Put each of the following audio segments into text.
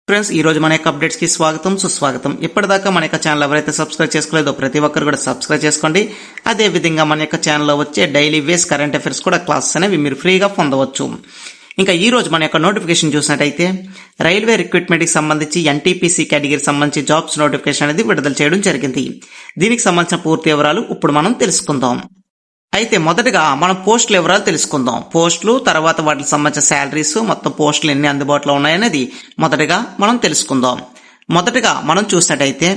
Friends, ఈ రోజు మన యొక్క అప్డేట్స్ కి స్వాగతం సుస్వాగతం. ఇప్పటిదాకా మన యొక్క ఛానల్ ఎవరైతే సబ్స్క్రైబ్ చేసుకోలేదో ప్రతి ఒక్కరు కూడా సబ్స్క్రైబ్ చేసుకోండి. అదే విధంగా మన యొక్క ఛానల్లో వచ్చే డైలీ వేస్ కరెంట్ అఫైర్స్ కూడా క్లాసెస్ అనేవి మీరు ఫ్రీగా పొందవచ్చు. ఇంకా ఈ రోజు మన యొక్క నోటిఫికేషన్ చూసినట్టయితే రైల్వే రిక్రూట్మెంట్ కి సంబంధించి ఎన్టీపీసీ కేటగిరీ సంబంధించి జాబ్స్ నోటిఫికేషన్ అనేది విడుదల చేయడం జరిగింది. దీనికి సంబంధించిన పూర్తి వివరాలు ఇప్పుడు మనం తెలుసుకుందాం. అయితే మొదటగా మనం పోస్టుల వివరాలు తెలుసుకుందాం. పోస్టులు, తర్వాత వాటికి సంబంధించిన శాలరీస్, మొత్తం పోస్టులు ఎన్ని అందుబాటులో ఉన్నాయనేది మొదటగా మనం తెలుసుకుందాం. మొదటగా మనం చూసినట్టయితే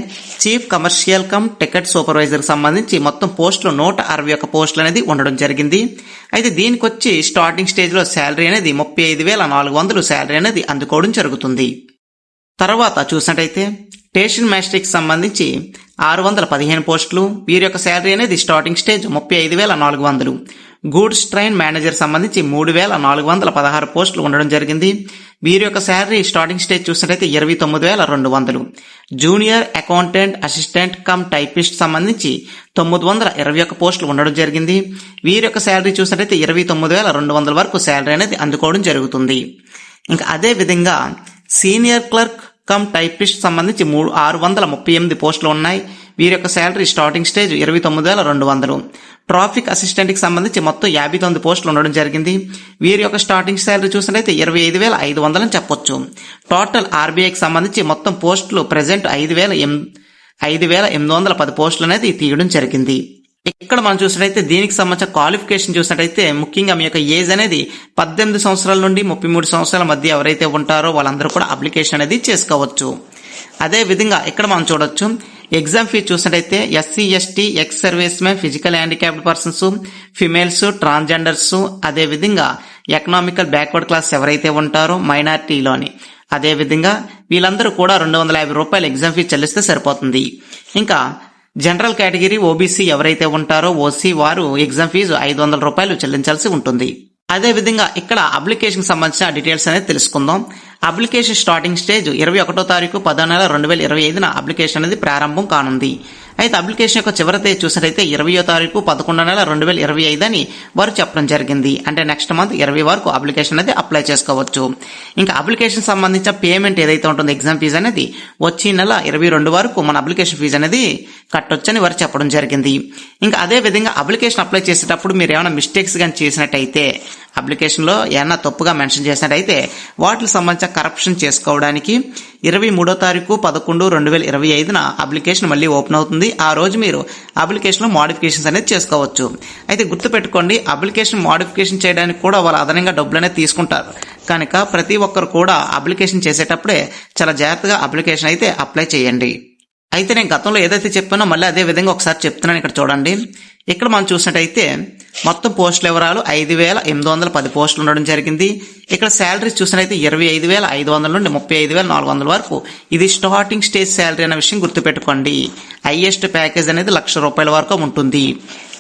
chief commercial come ticket supervisor సంబంధించి మొత్తం పోస్టులు 161 పోస్టులు అనేది ఉండడం జరిగింది. అయితే దీనికి వచ్చి స్టార్టింగ్ స్టేజ్ లో శాలరీ అనేది 35,400 శాలరీ అనేది అందుకోవడం జరుగుతుంది. తర్వాత చూసినట్టయితే స్టేషన్ మాస్టర్ కి సంబంధించి 615 పోస్టులు, వీరి యొక్క శాలరీ అనేది starting stage 35,400. Goods train manager సంబంధించి 3,416 పోస్టులు ఉండడం జరిగింది. వీరి యొక్క శాలరీ స్టార్టింగ్ స్టేజ్ చూసినట్టయితే 29,200. Junior accountant assistant cum typist సంబంధించి 921 పోస్టులు ఉండడం జరిగింది. వీరి యొక్క శాలరీ చూసినట్టయితే 29,200 వరకు శాలరీ అనేది అందుకోవడం జరుగుతుంది. ఇంకా అదే విధంగా సీనియర్ క్లర్క్ కమ్ టైపిస్ట్ సంబంధించి 638 పోస్టులు ఉన్నాయి. వీరి యొక్క salary starting stage 29,200. Traffic assistant కి సంబంధించి మొత్తం 59 పోస్టులు ఉండడం జరిగింది. వీరి యొక్క స్టార్టింగ్ శాలరీ చూసినట్లయితే 25,500 అని చెప్పొచ్చు. టోటల్ ఆర్బీఐకి సంబంధించి మొత్తం పోస్టులు ప్రెసెంట్ 5,810 పోస్టులు అనేది తీయడం జరిగింది. ఇక్కడ మనం చూసినట్టయితే దీనికి సంబంధించిన క్వాలిఫికేషన్ చూసినట్టయితే ముఖ్యంగా మీ యొక్క ఏజ్ అనేది 18 సంవత్సరాల నుండి 33 సంవత్సరాల మధ్య ఎవరైతే ఉంటారో వాళ్ళందరూ కూడా అప్లికేషన్ అనేది చేసుకోవచ్చు. అదే విధంగా ఇక్కడ మనం చూడొచ్చు ఎగ్జామ్ ఫీజు చూసినట్టయితే SC ST ex service men, physical handicapped persons, females, transgenders, అదే విధంగా ఎకనామికల్ బ్యాక్వర్డ్ క్లాస్ ఎవరైతే ఉంటారో మైనారిటీలోని, అదే విధంగా వీళ్ళందరూ కూడా 250 రూపాయలు ఎగ్జామ్ ఫీజు చెల్లిస్తే సరిపోతుంది. ఇంకా జనరల్ కేటగిరీ ఓబీసీ ఎవరైతే ఉంటారో ఓసీ వారు ఎగ్జామ్ ఫీజు 500 రూపాయలు చెల్లించాల్సి ఉంటుంది. అదే విధంగా ఇక్కడ అప్లికేషన్ సంబంధించిన డీటెయిల్స్ అనేది తెలుసుకుందాం. అప్లికేషన్ స్టార్టింగ్ స్టేజ్ 21వ తారీఖు 10వ నెల 2025 అప్లికేషన్ అనేది ప్రారంభం కానుంది. అయితే అప్లికేషన్ యొక్క చివరి తేదీ చూసినట్లయితే 20వ తారీఖు 11వ నెల 2025 అని వారు చెప్పడం జరిగింది. అంటే నెక్స్ట్ మంత్ 20 వరకు అప్లికేషన్ అనేది అప్లై చేసుకోవచ్చు. ఇంకా అప్లికేషన్ సంబంధించిన పేమెంట్ ఏదైతే ఉంటుందో ఎగ్జామ్ ఫీజు అనేది వచ్చే నెల 22 వరకు మన అప్లికేషన్ ఫీజు అనేది కట్టొచ్చని వారు చెప్పడం జరిగింది. ఇంకా అదే విధంగా అప్లికేషన్ అప్లై చేసేటప్పుడు మీరు ఏమైనా మిస్టేక్స్ కానీ చేసినట్టయితే, అప్లికేషన్ లో ఏమైనా తప్పుగా మెన్షన్ చేసినట్టయితే వాటికి సంబంధించిన కరెక్షన్ చేసుకోవడానికి 23వ తారీఖు 11/2025 అప్లికేషన్ మళ్ళీ ఓపెన్ అవుతుంది. ఆ రోజు మీరు అప్లికేషన్ లో మోడిఫికేషన్స్ అనేది చేసుకోవచ్చు. అయితే గుర్తుపెట్టుకోండి, అప్లికేషన్ మోడిఫికేషన్ చేయడానికి కూడా వాళ్ళు అదనంగా డబ్బులు అనేది తీసుకుంటారు. కనుక ప్రతి ఒక్కరు కూడా అప్లికేషన్ చేసేటప్పుడే చాలా జాగ్రత్తగా అప్లికేషన్ అయితే అప్లై చేయండి. అయితే నేను గతంలో ఏదైతే చెప్పానో మళ్ళీ అదే విధంగా ఒకసారి చెప్తున్నాను. ఇక్కడ చూడండి, ఇక్కడ మనం చూసినట్టయితే మొత్తం పోస్టుల వివరాలు 5,810 పోస్టులు ఉండడం జరిగింది. ఇక్కడ శాలరీస్ చూసినట్టయితే 25,500 నుండి 35,400 వరకు. ఇది స్టార్టింగ్ స్టేజ్ శాలరీ అనే విషయం గుర్తుపెట్టుకోండి. హైయెస్ట్ ప్యాకేజ్ అనేది ₹1,00,000 వరకు ఉంటుంది.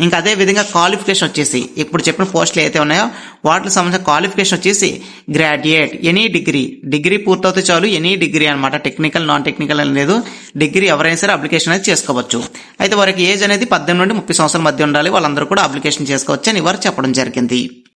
ఇంకా అదే విధంగా క్వాలిఫికేషన్ వచ్చేసి ఇప్పుడు చెప్పిన పోస్టులు అయితే ఉన్నాయో వాటికి సంబంధించిన క్వాలిఫికేషన్ వచ్చేసి గ్రాడ్యుయేట్, ఎనీ డిగ్రీ పూర్తవుతే చాలు. ఎనీ డిగ్రీ అనమాట, టెక్నికల్ నాన్ టెక్నికల్ అని లేదు. డిగ్రీ ఎవరైనా సరే అప్లికేషన్ అనేది చేసుకోవచ్చు. అయితే వారికి ఏజ్ అనేది 18 నుండి 30 సంవత్సరాల మధ్య ఉండాలి. వాళ్ళందరూ కూడా అప్లికేషన్ చేసుకోవచ్చు అని వారు చెప్పడం జరిగింది.